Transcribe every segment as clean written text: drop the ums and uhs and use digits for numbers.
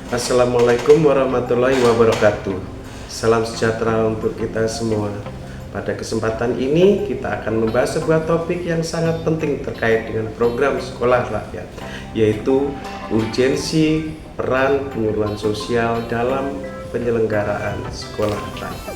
Assalamualaikum warahmatullahi wabarakatuh. Salam sejahtera untuk kita semua. Pada kesempatan ini kita akan membahas sebuah topik yang sangat penting terkait dengan program sekolah rakyat, yaitu urgensi peran penyuluhan sosial dalam penyelenggaraan sekolah rakyat.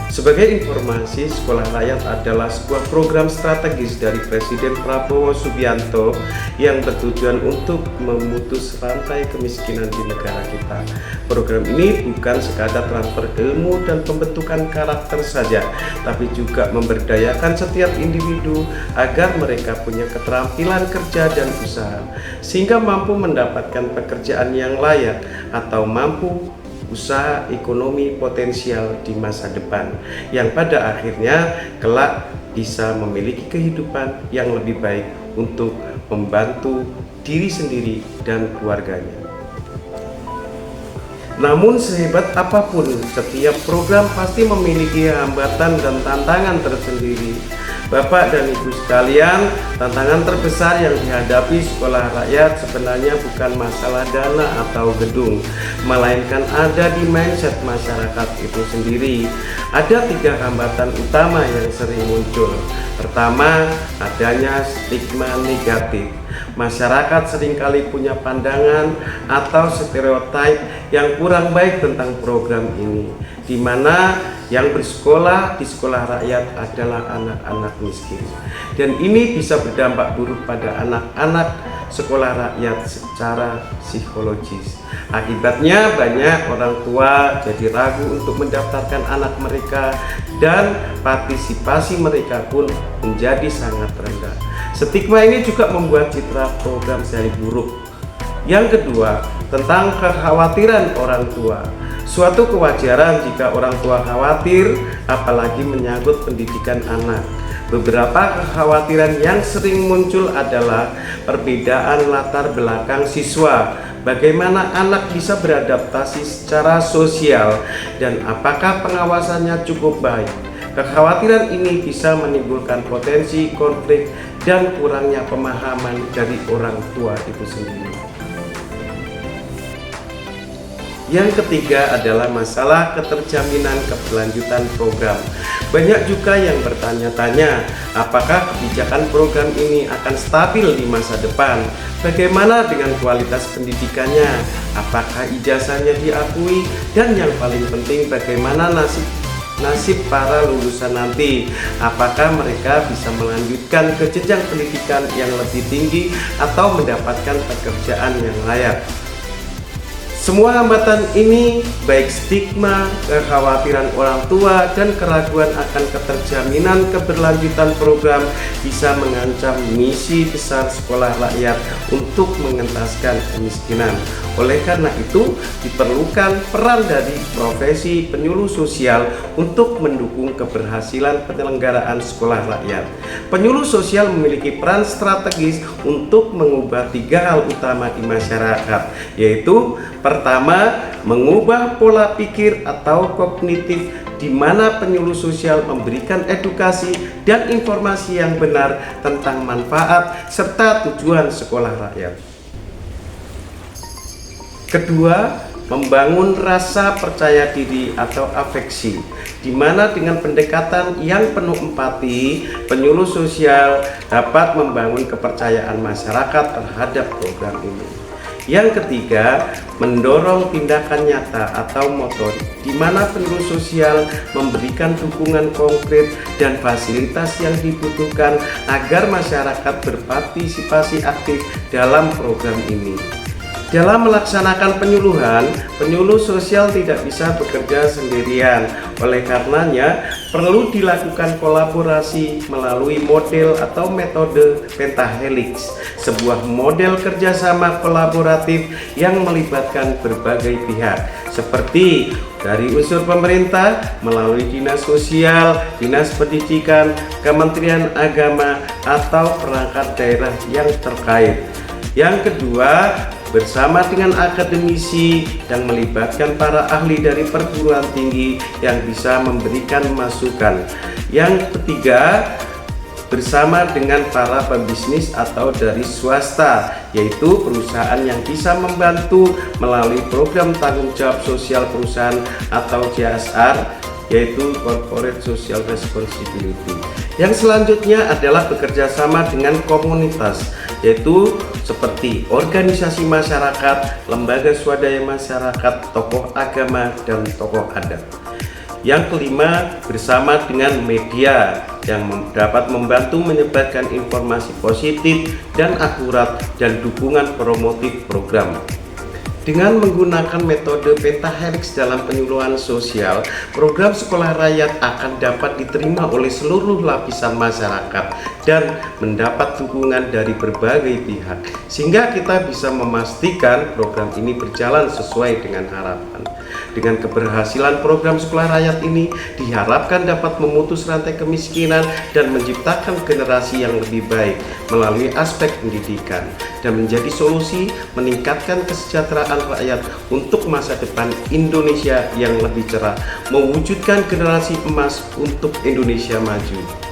Sebagai informasi, Sekolah Rakyat adalah sebuah program strategis dari Presiden Prabowo Subianto yang bertujuan untuk memutus rantai kemiskinan di negara kita. Program ini bukan sekadar transfer ilmu dan pembentukan karakter saja, tapi juga memberdayakan setiap individu agar mereka punya keterampilan kerja dan usaha, sehingga mampu mendapatkan pekerjaan yang layak atau mampu usaha ekonomi potensial di masa depan, yang pada akhirnya kelak bisa memiliki kehidupan yang lebih baik untuk membantu diri sendiri dan keluarganya. Namun sehebat apapun, setiap program pasti memiliki hambatan dan tantangan tersendiri. Bapak dan Ibu sekalian, tantangan terbesar yang dihadapi sekolah rakyat sebenarnya bukan masalah dana atau gedung, melainkan ada di mindset masyarakat itu sendiri. Ada 3 hambatan utama yang sering muncul. Pertama, adanya stigma negatif. Masyarakat seringkali punya pandangan atau stereotip yang kurang baik tentang program ini, di mana yang bersekolah di sekolah rakyat adalah anak-anak miskin, dan ini bisa berdampak buruk pada anak-anak sekolah rakyat secara psikologis. Akibatnya banyak orang tua jadi ragu untuk mendaftarkan anak mereka, dan partisipasi mereka pun menjadi sangat rendah. Stigma ini juga membuat citra program jadi buruk. Yang kedua, tentang kekhawatiran orang tua. Suatu kewajaran jika orang tua khawatir, apalagi menyangkut pendidikan anak. Beberapa kekhawatiran yang sering muncul adalah perbedaan latar belakang siswa, bagaimana anak bisa beradaptasi secara sosial, dan apakah pengawasannya cukup baik. Kekhawatiran ini bisa menimbulkan potensi konflik dan kurangnya pemahaman dari orang tua itu sendiri. Yang ketiga adalah masalah keterjaminan keberlanjutan program. Banyak juga yang bertanya-tanya, apakah kebijakan program ini akan stabil di masa depan? Bagaimana dengan kualitas pendidikannya? Apakah ijazahnya diakui? Dan yang paling penting, bagaimana nasib para lulusan nanti? Apakah mereka bisa melanjutkan ke jenjang pendidikan yang lebih tinggi atau mendapatkan pekerjaan yang layak? Semua hambatan ini, baik stigma, kekhawatiran orang tua, dan keraguan akan keterjaminan keberlanjutan program, bisa mengancam misi besar sekolah rakyat untuk mengentaskan kemiskinan. Oleh karena itu, diperlukan peran dari profesi penyuluh sosial untuk mendukung keberhasilan penyelenggaraan sekolah rakyat. Penyuluh sosial memiliki peran strategis untuk mengubah 3 hal utama di masyarakat, yaitu pertama, mengubah pola pikir atau kognitif, di mana penyuluh sosial memberikan edukasi dan informasi yang benar tentang manfaat serta tujuan sekolah rakyat. Kedua, membangun rasa percaya diri atau afeksi, di mana dengan pendekatan yang penuh empati, penyuluh sosial dapat membangun kepercayaan masyarakat terhadap program ini. Yang ketiga, mendorong tindakan nyata atau motorik, di mana penyuluh sosial memberikan dukungan konkret dan fasilitas yang dibutuhkan agar masyarakat berpartisipasi aktif dalam program ini. Dalam melaksanakan penyuluhan, penyuluh sosial tidak bisa bekerja sendirian. Oleh karenanya, perlu dilakukan kolaborasi melalui model atau metode pentahelix, sebuah model kerjasama kolaboratif yang melibatkan berbagai pihak, seperti dari unsur pemerintah melalui dinas sosial, dinas pendidikan, Kementerian Agama, atau perangkat daerah yang terkait. Yang kedua, bersama dengan akademisi yang melibatkan para ahli dari perguruan tinggi yang bisa memberikan masukan. Yang ketiga, bersama dengan para pebisnis atau dari swasta, yaitu perusahaan yang bisa membantu melalui program tanggung jawab sosial perusahaan atau CSR, yaitu Corporate Social Responsibility. Yang selanjutnya adalah bekerja sama dengan komunitas, yaitu seperti organisasi masyarakat, lembaga swadaya masyarakat, tokoh agama, dan tokoh adat. Yang kelima, bersama dengan media yang dapat membantu menyebarkan informasi positif dan akurat dan dukungan promotif program. Dengan menggunakan metode pentahelix dalam penyuluhan sosial, program sekolah rakyat akan dapat diterima oleh seluruh lapisan masyarakat dan mendapat dukungan dari berbagai pihak, sehingga kita bisa memastikan program ini berjalan sesuai dengan harapan. Dengan keberhasilan program sekolah rakyat ini diharapkan dapat memutus rantai kemiskinan dan menciptakan generasi yang lebih baik melalui aspek pendidikan, dan menjadi solusi meningkatkan kesejahteraan rakyat untuk masa depan Indonesia yang lebih cerah, mewujudkan generasi emas untuk Indonesia maju.